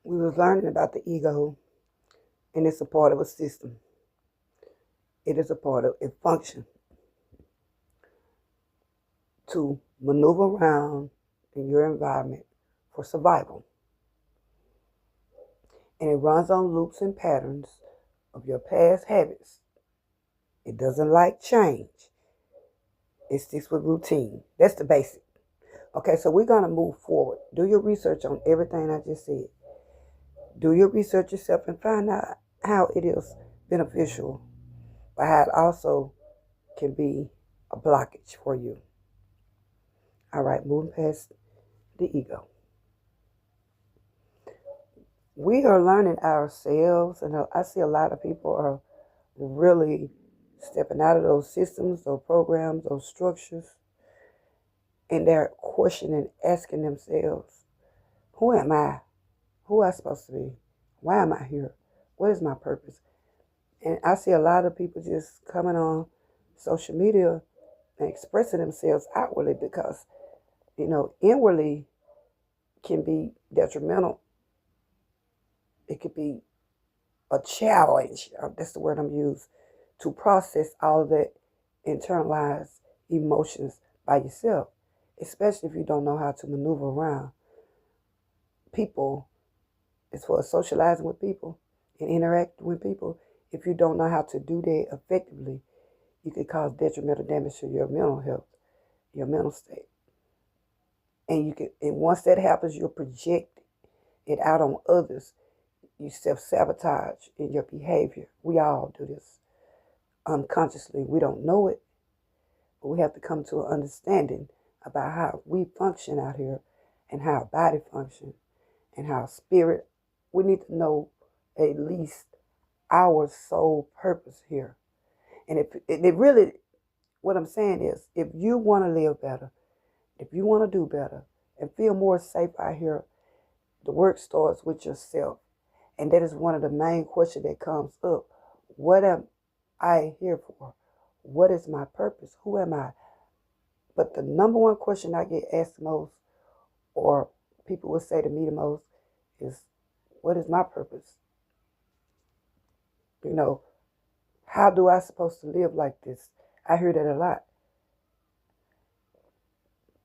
We was learning about the ego, and it's a part of a system. It is a part of it function to maneuver around in your environment for survival. And it runs on loops and patterns of your past habits. It doesn't like change. It sticks with routine. That's the basic. Okay, so we're gonna move forward. Do your research on everything I just said. Do your research yourself and find out how it is beneficial, but how it also can be a blockage for you. All right, moving past the ego. We are learning ourselves, and I see a lot of people are really stepping out of those systems, those programs, those structures, and they're questioning, asking themselves, who am I? Who am I supposed to be? Why am I here? What is my purpose? And I see a lot of people just coming on social media and expressing themselves outwardly because, inwardly can be detrimental. It could be a challenge, that's the word I'm using, to process all of that internalized emotions by yourself, especially if you don't know how to maneuver around people as far as socializing with people and interacting with people. If you don't know how to do that effectively, you could cause detrimental damage to your mental health, your mental state. And once that happens, you'll project it out on others. You self-sabotage in your behavior. We all do this unconsciously. We don't know it, but we have to come to an understanding about how we function out here and how our body functions and how spirit. We need to know at least our sole purpose here. And it really, what I'm saying is, if you want to live better, if you want to do better and feel more safe out here, the work starts with yourself. And that is one of the main questions that comes up. What am I here for? What is my purpose? Who am I? But the number one question I get asked the most, or people will say to me the most, is what is my purpose? How do I supposed to live like this? I hear that a lot.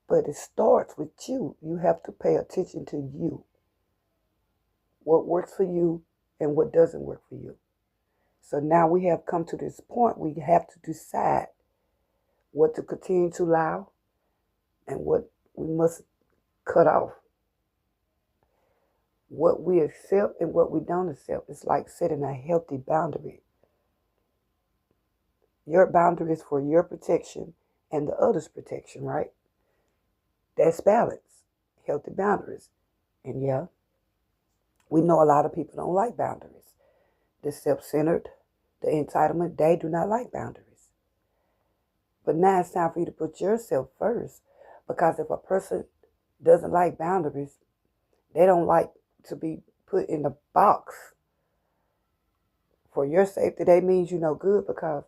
But it starts with you. You have to pay attention to you. What works for you and what doesn't work for you. So now we have come to this point. We have to decide what to continue to allow and what we must cut off. What we accept and what we don't accept. It's like setting a healthy boundary. Your boundary is for your protection and the other's protection, right? That's balance. Healthy boundaries. And yeah, we know a lot of people don't like boundaries. The self-centered, the entitlement, they do not like boundaries. But now it's time for you to put yourself first. Because if a person doesn't like boundaries, they don't like to be put in the box for your safety. That means you're no good because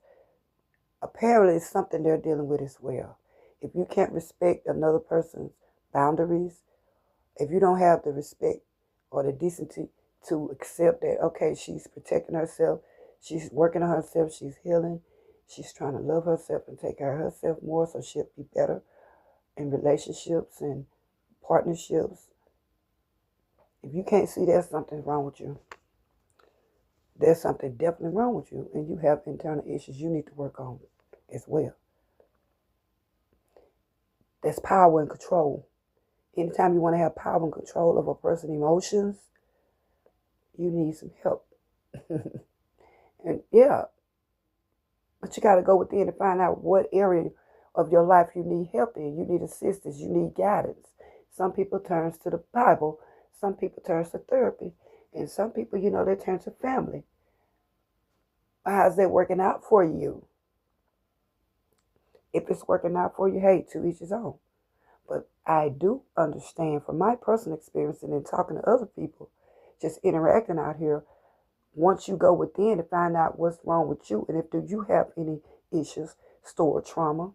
apparently it's something they're dealing with as well. If you can't respect another person's boundaries, if you don't have the respect or the decency to accept that, okay, she's protecting herself, she's working on herself, she's healing, she's trying to love herself and take care of herself more so she'll be better in relationships and partnerships. If you can't see there's something wrong with you, there's something definitely wrong with you, and you have internal issues you need to work on as well. That's power and control. Anytime you want to have power and control of a person's emotions, you need some help. And yeah, but you got to go within and find out what area of your life you need help in. You need assistance. You need guidance. Some people turn to the Bible. Some people turn to therapy. And some people, they turn to family. How's that working out for you? If it's working out for you, hey, to each his own. But I do understand from my personal experience and in talking to other people, just interacting out here, once you go within to find out what's wrong with you, and if do you have any issues, stored trauma,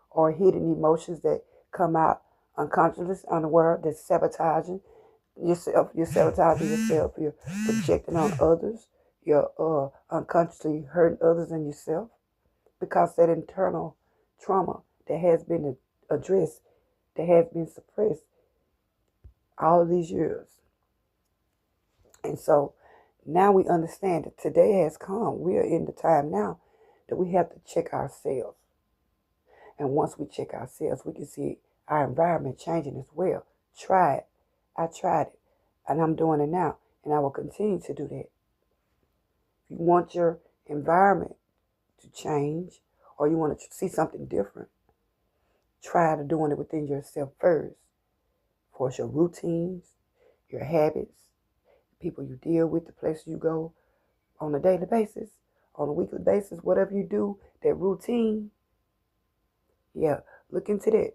or hidden emotions that come out unconsciously, unaware, that's sabotaging yourself, you're sabotaging yourself, you're projecting on others, you're unconsciously hurting others and yourself because that internal trauma that has been addressed, that has been suppressed all of these years. And so now we understand that today has come. We are in the time now that we have to check ourselves. And once we check ourselves, we can see our environment changing as well. Try it. I tried it. And I'm doing it now. And I will continue to do that. If you want your environment to change or you want to see something different, try to doing it within yourself first. Of course, your routines, your habits, people you deal with, the places you go on a daily basis, on a weekly basis, whatever you do, that routine, yeah, look into that.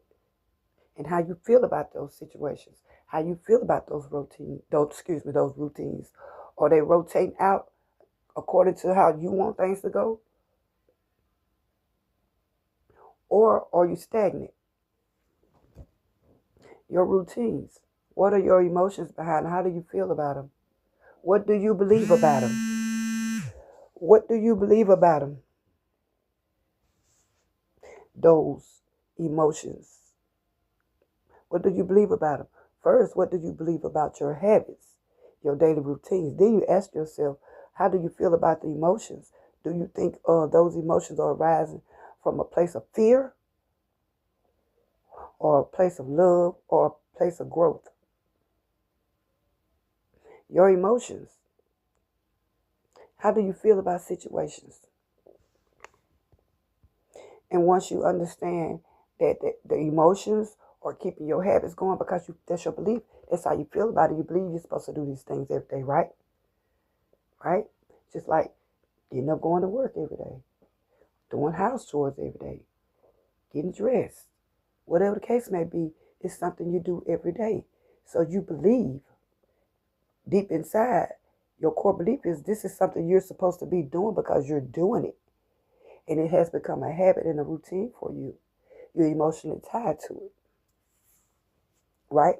And how you feel about those situations, how you feel about those those routines. Are they rotating out according to how you want things to go? Or are you stagnant? Your routines. What are your emotions behind them? How do you feel about them? What do you believe about them? What do you believe about them? Those emotions. What do you believe about them? First, what do you believe about your habits, your daily routines? Then you ask yourself, how do you feel about the emotions? Do you think those emotions are arising from a place of fear or a place of love or a place of growth? Your emotions. How do you feel about situations? And once you understand that the emotions are keeping your habits going because that's your belief, that's how you feel about it. You believe you're supposed to do these things every day, right? Right? Just like getting up, going to work every day, doing house chores every day, getting dressed, whatever the case may be, it's something you do every day. So you believe deep inside, your core belief is this is something you're supposed to be doing because you're doing it. And it has become a habit and a routine for you. You're emotionally tied to it. Right?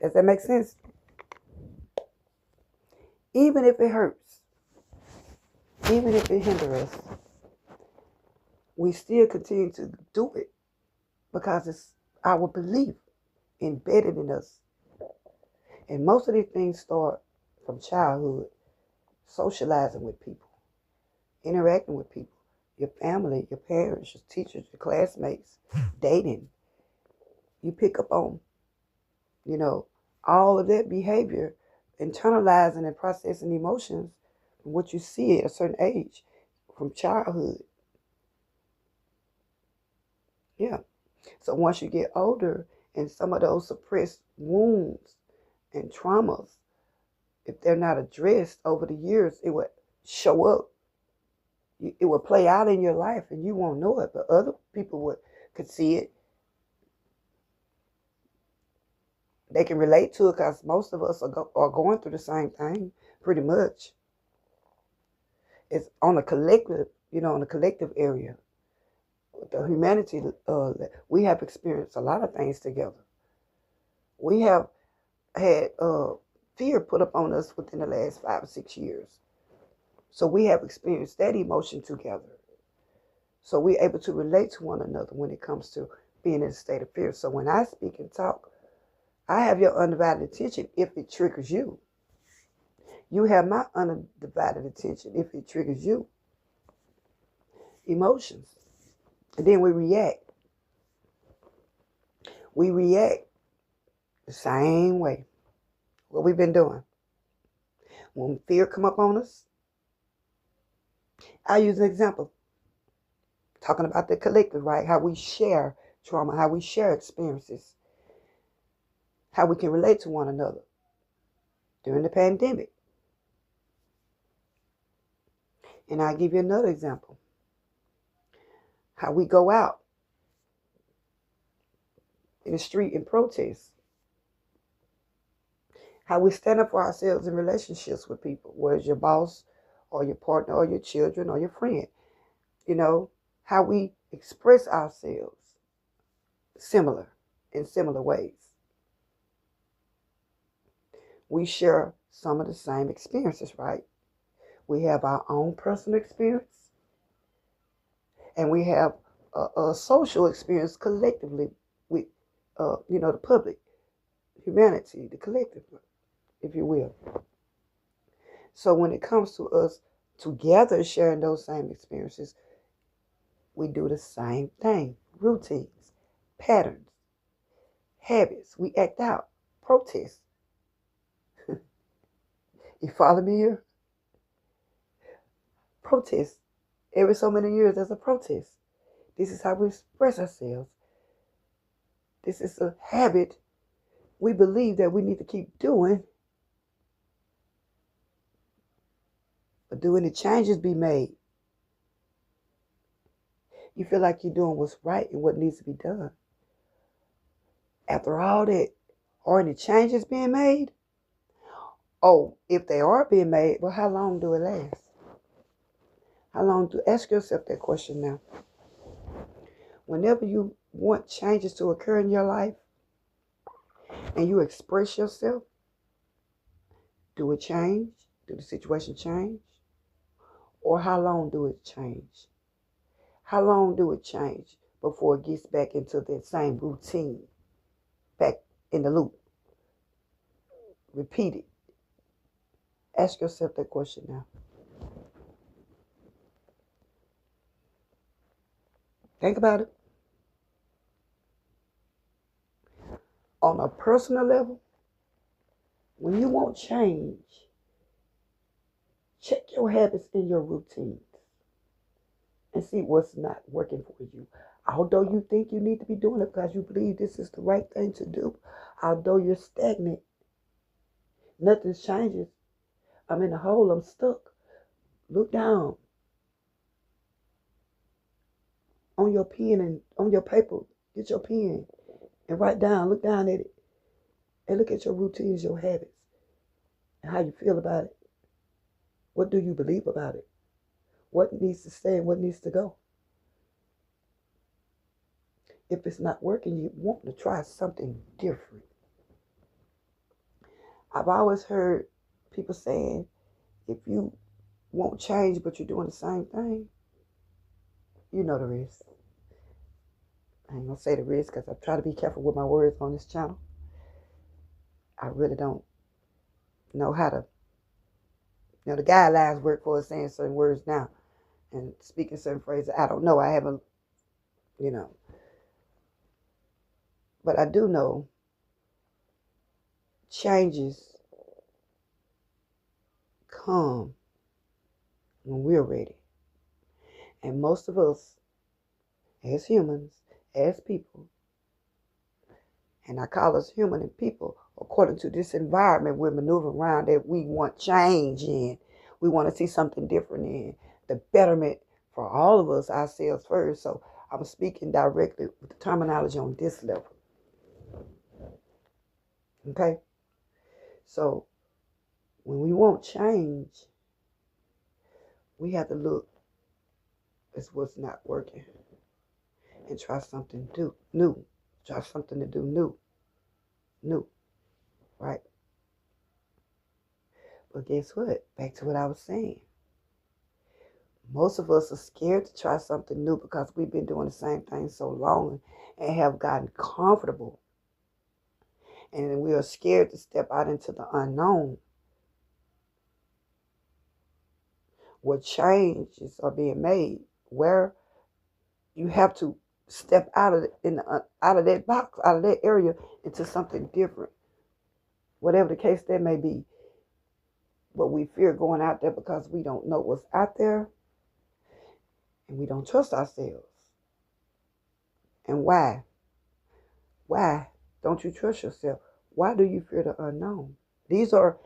Does that make sense? Even if it hurts, even if it hinders us, we still continue to do it because it's our belief embedded in us. And most of these things start from childhood, socializing with people, interacting with people, your family, your parents, your teachers, your classmates, dating. You pick up on, all of that behavior, internalizing and processing emotions from what you see at a certain age, from childhood. Yeah. So once you get older and some of those suppressed wounds and traumas, if they're not addressed over the years, it would show up. It would play out in your life and you won't know it, but other people could see it. They can relate to it because most of us are going through the same thing pretty much. It's on a collective, on a collective area. The humanity, we have experienced a lot of things together. We have had fear put up on us within the last 5 or 6 years. So we have experienced that emotion together. So we're able to relate to one another when it comes to being in a state of fear. So when I speak and talk, I have your undivided attention if it triggers you. You have my undivided attention if it triggers you. Emotions. And then we react. We react the same way. What we've been doing. When fear come up on us, I'll use an example. Talking about the collective, right? How we share trauma, how we share experiences, how we can relate to one another during the pandemic. And I'll give you another example. How we go out in the street and protest. How we stand up for ourselves in relationships with people, whether it's your boss or your partner or your children or your friend. How we express ourselves in similar ways. We share some of the same experiences, right? We have our own personal experience, and we have a social experience collectively with, the public, humanity, the collective, if you will. So when it comes to us together sharing those same experiences, we do the same thing: routines, patterns, habits. We act out, protest. You follow me here? Protest. Every so many years, there's a protest. This is how we express ourselves. This is a habit we believe that we need to keep doing. But do any changes be made? You feel like you're doing what's right and what needs to be done. After all that, are any changes being made? Oh, if they are being made, well, how long do it last? How long do, ask yourself that question now. Whenever you want changes to occur in your life and you express yourself, do it change? Do the situation change? Or how long do it change? How long do it change before it gets back into that same routine? Back in the loop. Repeat it. Ask yourself that question now. Think about it. On a personal level, when you want change, check your habits and your routines and see what's not working for you. Although you think you need to be doing it because you believe this is the right thing to do, although you're stagnant, nothing changes. I'm in a hole, I'm stuck. Look down on your pen and on your paper. Get your pen and write down, look down at it, and look at your routines, your habits, and how you feel about it. What do you believe about it? What needs to stay and what needs to go? If it's not working, you want to try something different. I've always heard people saying, if you won't change but you're doing the same thing, you know the risk. I ain't gonna say the risk because I try to be careful with my words on this channel. I really don't know how to, the guidelines work for us saying certain words now and speaking certain phrases. I don't know. I haven't, but I do know changes come when we're ready. And most of us, as humans, as people, and I call us human and people, according to this environment we're maneuvering around that we want change in. We want to see something different in. The betterment for all of us, ourselves first. So I'm speaking directly with the terminology on this level. Okay? So when we want change, we have to look at what's not working and try something new. Try something to do new, right? But guess what? Back to what I was saying. Most of us are scared to try something new because we've been doing the same thing so long and have gotten comfortable. And we are scared to step out into the unknown, where changes are being made, where you have to step out of that box, out of that area, into something different, whatever the case that may be. But we fear going out there because we don't know what's out there, and we don't trust ourselves. And why? Why don't you trust yourself? Why do you fear the unknown? These are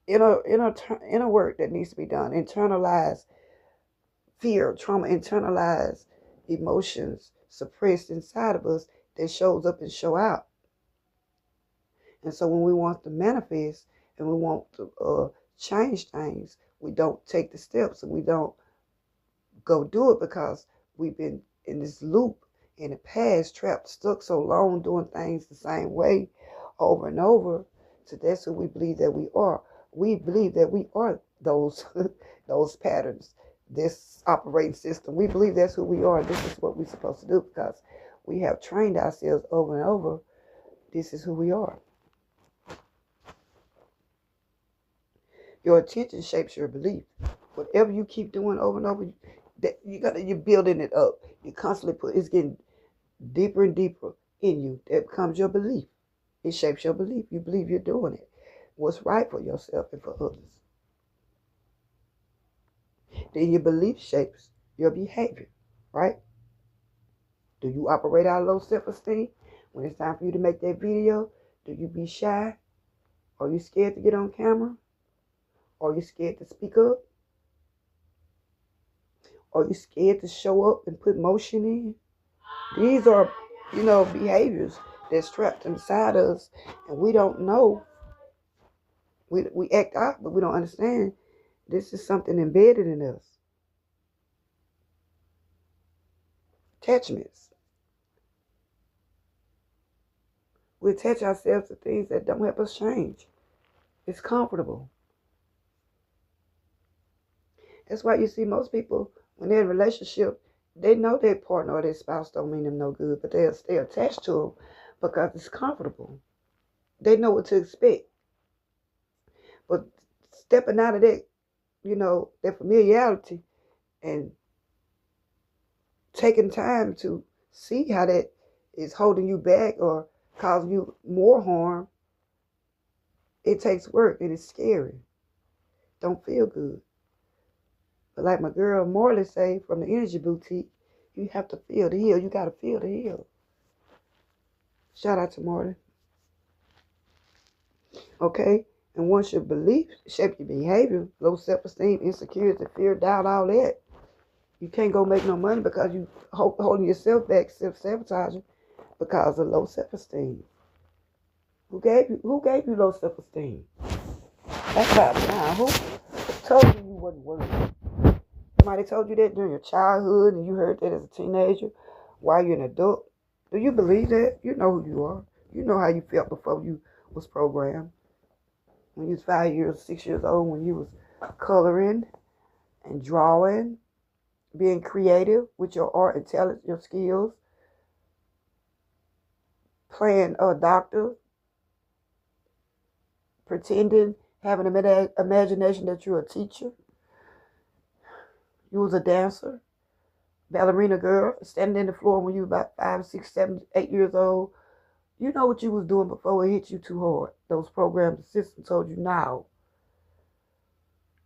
inner work that needs to be done. Internalized fear, trauma, internalized emotions suppressed inside of us that shows up and show out. And so when we want to manifest and we want to change things, we don't take the steps and we don't go do it because we've been in this loop in the past, trapped, stuck so long doing things the same way over and over, So that's who we believe that we are. We believe that we are those those patterns, this operating system. We believe that's who we are. This is what we're supposed to do because we have trained ourselves over and over. This is who we are. Your attention shapes your belief. Whatever you keep doing over and over, that you're building it up. You constantly it's getting deeper and deeper in you. That becomes your belief. It shapes your belief. You believe you're doing it. What's right for yourself and for others. Then your belief shapes your behavior, right? Do you operate out of low self-esteem? When it's time for you to make that video, do you be shy? Are you scared to get on camera? Are you scared to speak up? Are you scared to show up and put motion in? These are, behaviors that's trapped inside us, and we don't know. We act out, but we don't understand. This is something embedded in us. Attachments. We attach ourselves to things that don't help us change. It's comfortable. That's why you see most people, when they're in a relationship, they know their partner or their spouse don't mean them no good, but they'll stay attached to them because it's comfortable. They know what to expect. But stepping out of that, that familiarity and taking time to see how that is holding you back or causing you more harm, it takes work and it's scary. Don't feel good. But like my girl Morley say from the Energy Boutique, you have to feel the heal. You got to feel the heal. Shout out to Morley. Okay? And once your beliefs shape your behavior, low self-esteem, insecurity, fear, doubt, all that, you can't go make no money because you holding yourself back, self-sabotaging because of low self-esteem. Who gave you low self-esteem? That's about time. Who told you wasn't worthy? Somebody told you that during your childhood and you heard that as a teenager while you're an adult. Do you believe that? You know who you are. You know how you felt before you was programmed. When you was 5 years, 6 years old, when you was coloring and drawing, being creative with your art and talent, your skills, playing a doctor, pretending, having an imagination that you're a teacher. You was a dancer, ballerina girl, standing in the floor when you were about 5, 6, 7, 8 years old. You know what you was doing before it hit you too hard. Those programs, the system told you, now,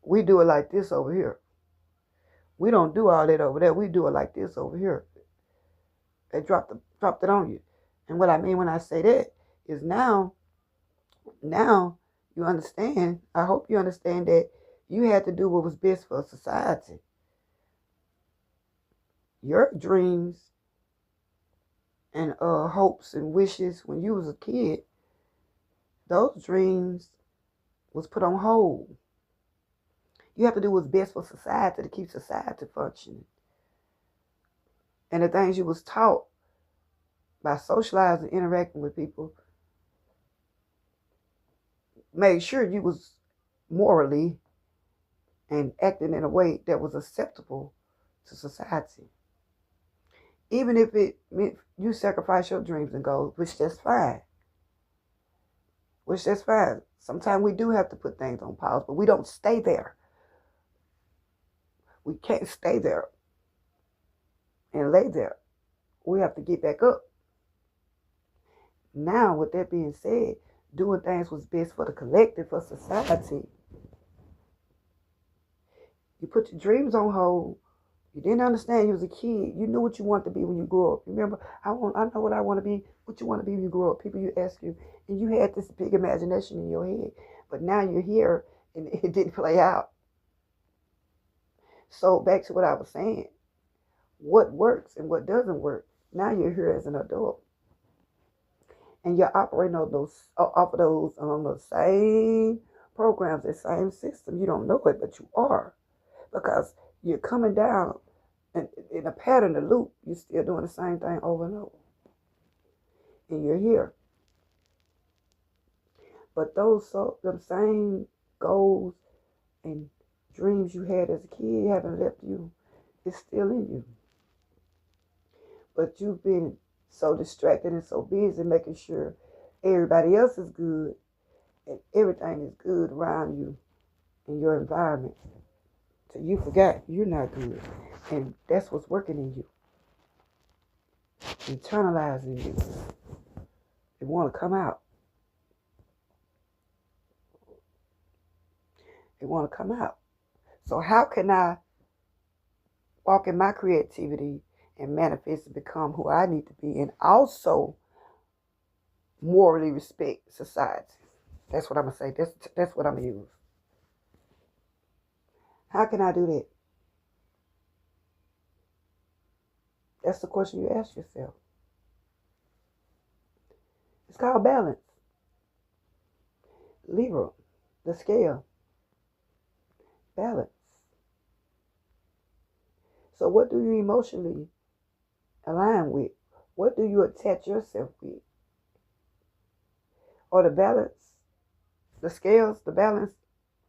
we do it like this over here. We don't do all that over there. We do it like this over here. They dropped it on you. And what I mean when I say that is now you understand. I hope you understand that you had to do what was best for society. Your dreams and hopes and wishes when you was a kid, those dreams was put on hold. You have to do what's best for society to keep society functioning. And the things you was taught by socializing, interacting with people, made sure you was morally and acting in a way that was acceptable to society. Even if it meant you sacrifice your dreams and goals, which that's fine. Sometimes we do have to put things on pause, but we don't stay there. We can't stay there and lay there. We have to get back up. Now, with that being said, doing things was best for the collective, for society. You put your dreams on hold. You didn't understand you was a kid. You knew what you wanted to be when you grew up. Remember, I know what I want to be. What you want to be when you grow up. People you ask you, and you had this big imagination in your head. But now you're here, and it didn't play out. So back to what I was saying. What works and what doesn't work. Now you're here as an adult. And you're operating on the same programs, the same system. You don't know it, but you are. Because you're coming down in a pattern, a loop. You're still doing the same thing over and over. And you're here. But them same goals and dreams you had as a kid haven't left you. It's still in you. But you've been so distracted and so busy making sure everybody else is good and everything is good around you in your environment. So you forgot you're not good. And that's what's working in you. Internalizing you. They want to come out. They want to come out. So how can I walk in my creativity and manifest and become who I need to be and also morally respect society? That's what I'm going to say. That's what I'm going to use. How can I do that? That's the question you ask yourself. It's called balance. Libra, the scale. Balance. So what do you emotionally align with? What do you attach yourself with? Or the balance, the scales, the balance,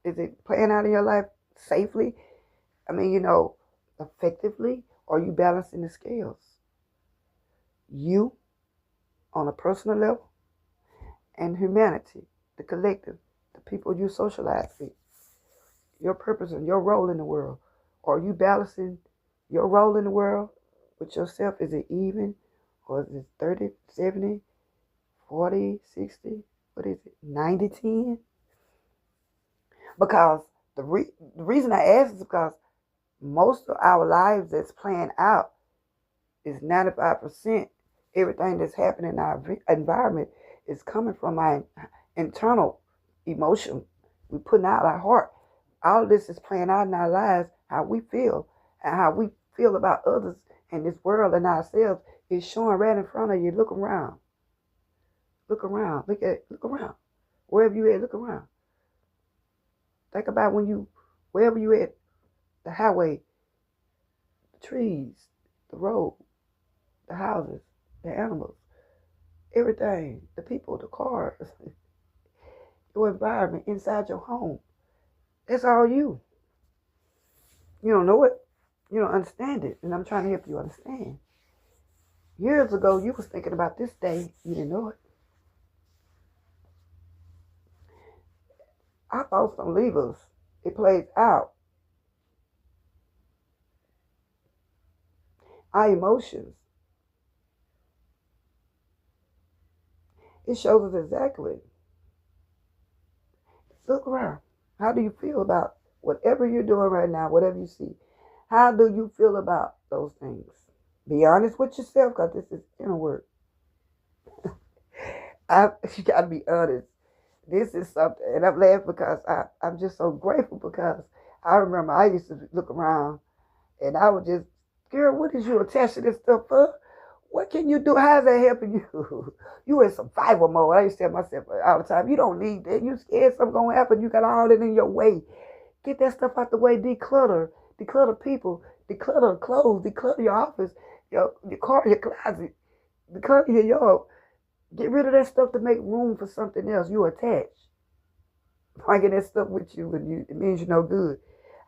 is it playing out in your life safely? I mean, effectively? Or are you balancing the scales? You, on a personal level, and humanity, the collective, the people you socialize with, your purpose and your role in the world. Or are you balancing your role in the world with yourself? Is it even? Or is it 30, 70, 40, 60? What is it? 90, 10? Because the reason I ask is because most of our lives that's playing out is 95%. Everything that's happening in our environment is coming from our internal emotion. We're putting out our heart. All of this is playing out in our lives, how we feel, and how we feel about others and this world and ourselves is showing right in front of you. Look around. Look around. Look around. Wherever you at, look around. Think about wherever you at, the highway, the trees, the road, the houses, the animals, everything, the people, the cars, your environment inside your home. That's all you. You don't know it. You don't understand it. And I'm trying to help you understand. Years ago, you was thinking about this day. You didn't know it. Our thoughts don't leave us. It plays out. Our emotions. It shows us exactly. Look around. How do you feel about whatever you're doing right now, whatever you see? How do you feel about those things? Be honest with yourself, because this is inner work. You got to be honest. This is something, and I'm laughing because I'm just so grateful because I remember I used to look around and I would just, girl, what is you attached to this stuff for? What can you do? How's that helping you? You in survival mode. I used to tell myself all the time, you don't need that. You scared something going to happen. You got all that in your way. Get that stuff out the way. Declutter. Declutter people. Declutter clothes. Declutter your office, your car, your closet. Declutter your yard. Get rid of that stuff to make room for something else. You attached. Bringing that stuff with you, and it means you're no good.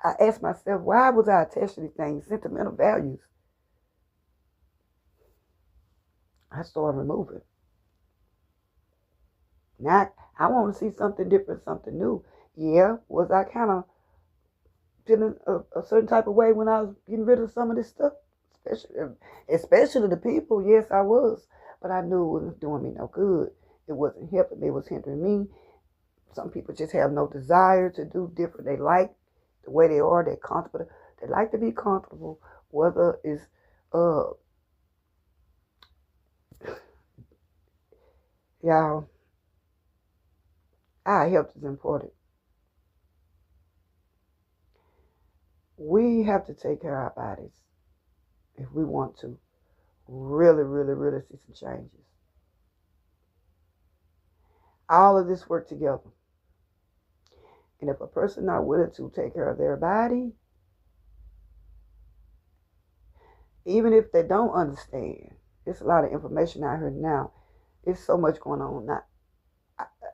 I asked myself, why was I attached to these things? Sentimental values. I started removing. Now, I want to see something different, something new. Yeah, was I kind of feeling a certain type of way when I was getting rid of some of this stuff? Especially the people. Yes, I was. But I knew it wasn't doing me no good. It wasn't helping me. It was hindering me. Some people just have no desire to do different. They like the way they are. They're comfortable. They like to be comfortable. Whether it's y'all, our health is important. We have to take care of our bodies if we want to really, really, really see some changes. All of this work together. And if a person not willing to take care of their body, even if they don't understand, there's a lot of information out here now. There's so much going on now.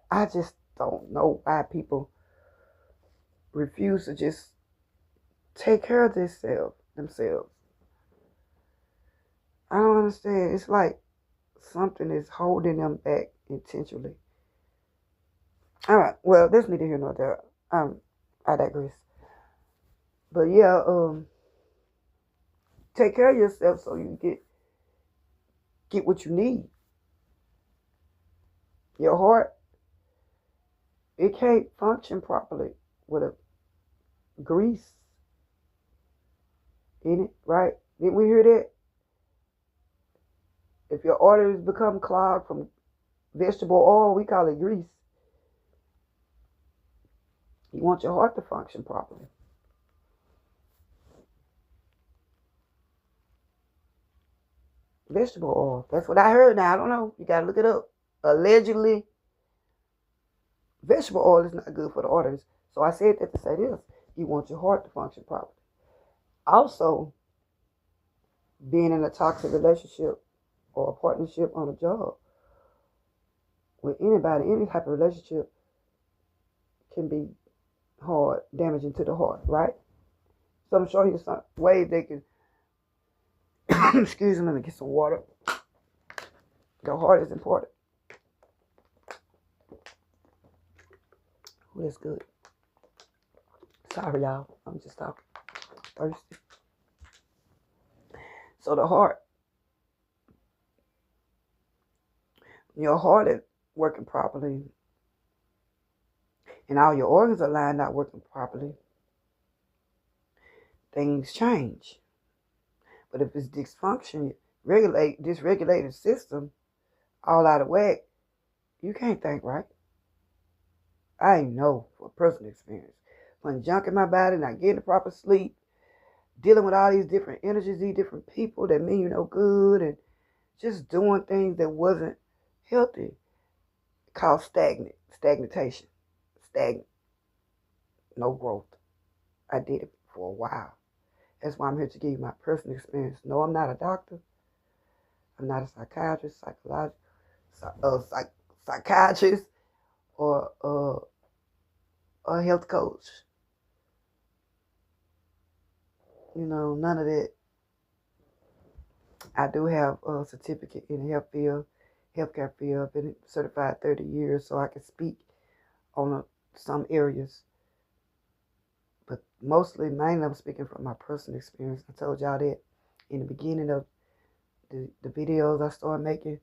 I just don't know why people refuse to just take care of themselves. I don't understand. It's like something is holding them back intentionally. All right. Well, there's neither here nor there. I digress. But yeah, take care of yourself so you get what you need. Your heart, it can't function properly with a grease in it, right? Didn't we hear that? If your arteries become clogged from vegetable oil, we call it grease. You want your heart to function properly. Vegetable oil. That's what I heard now. I don't know. You gotta look it up. Allegedly, vegetable oil is not good for the arteries. So I said that to say this. You want your heart to function properly. Also, being in a toxic relationship or a partnership on a job with anybody, any type of relationship can be hard, damaging to the heart, right? So I'm showing you some ways they can, excuse me, let me get some water. The heart is important. Oh, that's good. Sorry, y'all. I'm just talking. Thirsty. So the heart, your heart is working properly, and all your organs are lined out working properly, things change. But if it's dysfunction, dysregulated system, all out of whack, you can't think right. I know for personal experience. Putting junk in my body, not getting the proper sleep, dealing with all these different energies, these different people that mean you no good, and just doing things that wasn't healthy, called stagnation, stagnant, no growth. I did it for a while. That's why I'm here to give you my personal experience. No, I'm not a doctor. I'm not a psychiatrist, psychiatrist, or a health coach. You know, none of that. I do have a certificate in the healthcare field. I've been certified 30 years, so I can speak on some areas. But mainly I'm speaking from my personal experience. I told y'all that in the beginning of the videos I started making.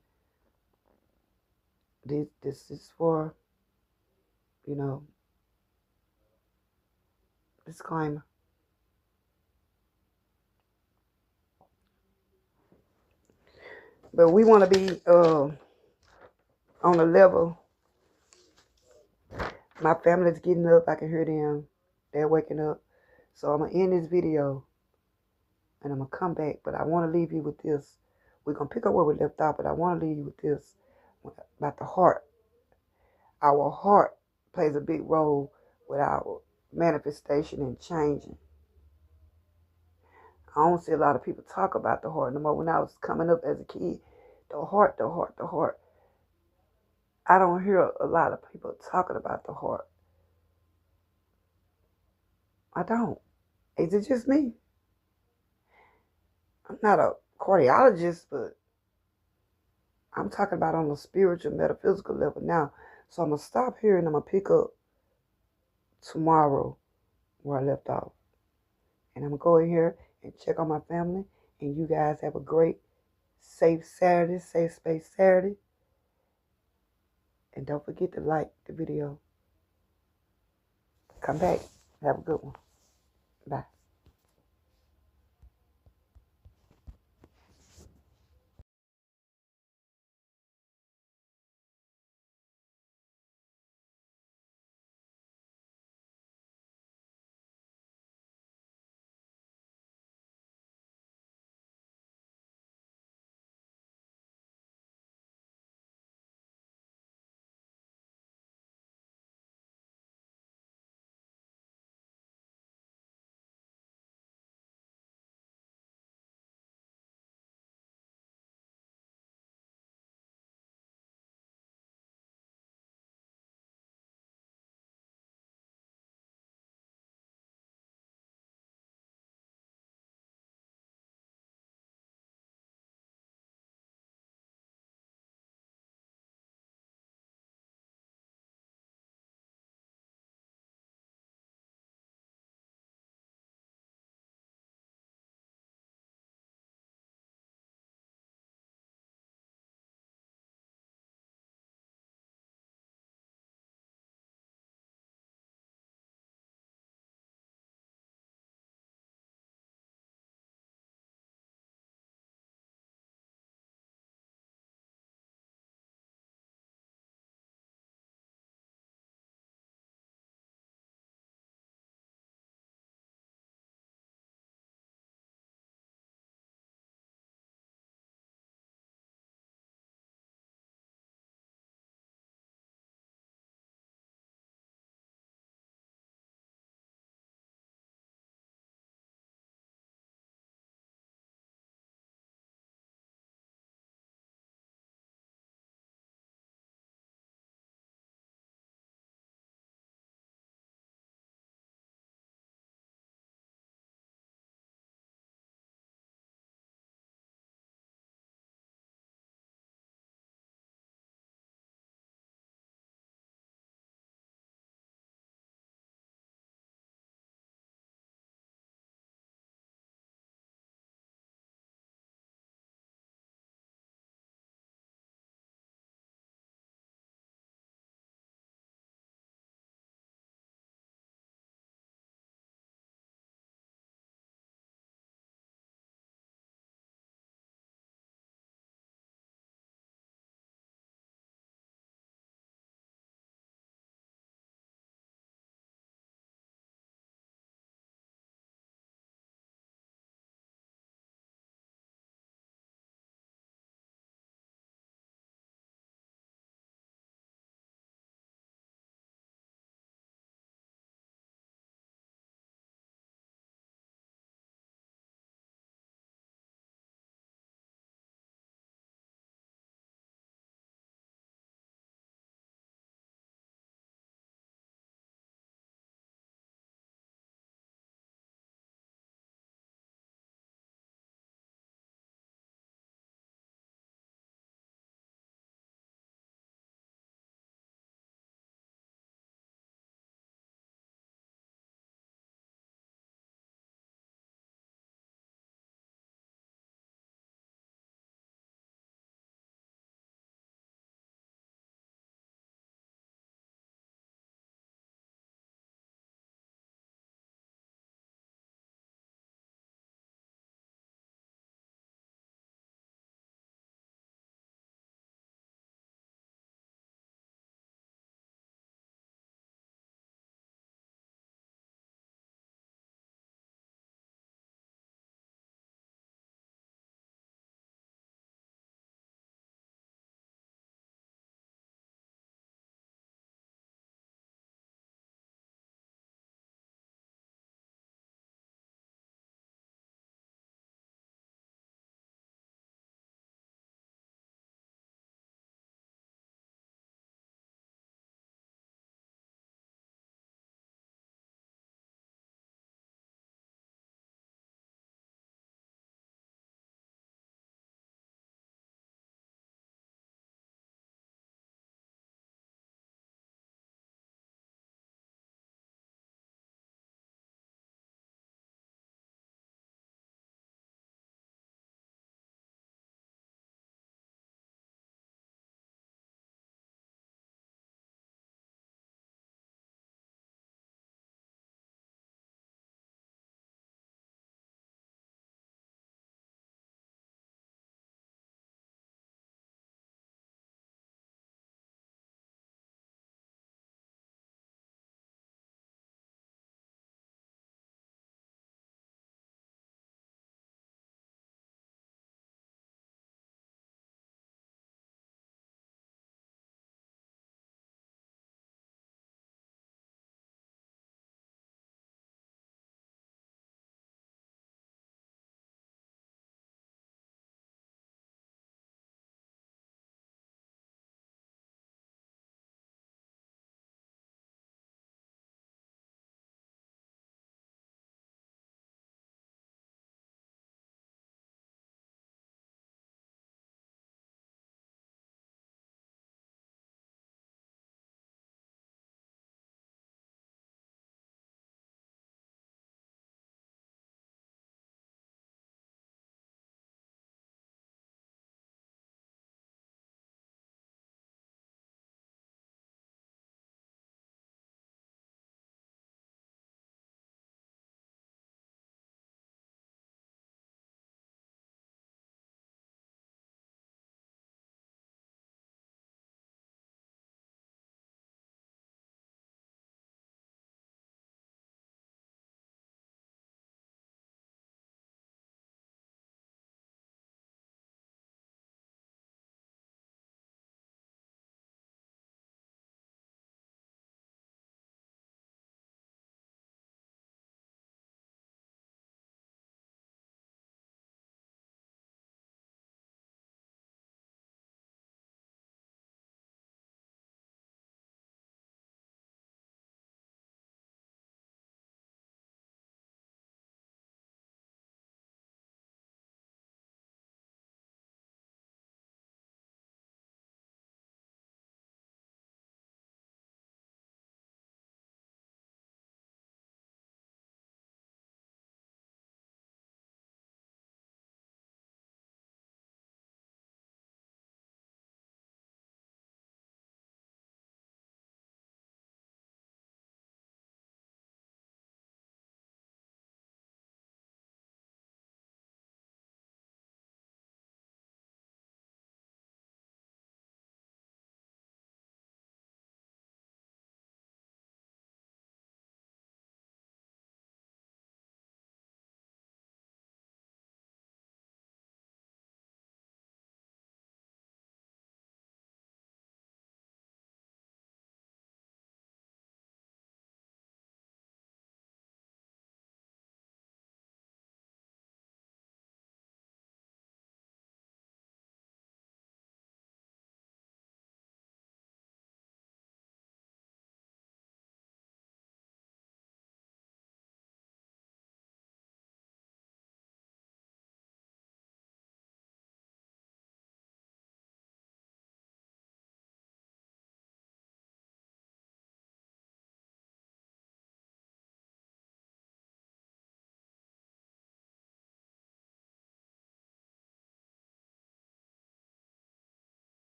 This is for, you know, disclaimer. But we want to be on a level. My family's getting up. I can hear them. They're waking up. So I'm going to end this video and I'm going to come back. But I want to leave you with this. We're going to pick up where we left off, but I want to leave you with this about the heart. Our heart plays a big role with our manifestation and changing. I don't see a lot of people talk about the heart no more. When I was coming up as a kid, the heart. I don't hear a lot of people talking about the heart. I don't. Is it just me? I'm not a cardiologist, but I'm talking about on a spiritual, metaphysical level now. So I'm going to stop here and I'm going to pick up tomorrow where I left off. And I'm going to go in here and check on my family. And you guys have a great, safe Saturday, safe space Saturday. And don't forget to like the video. Come back. Have a good one. Bye.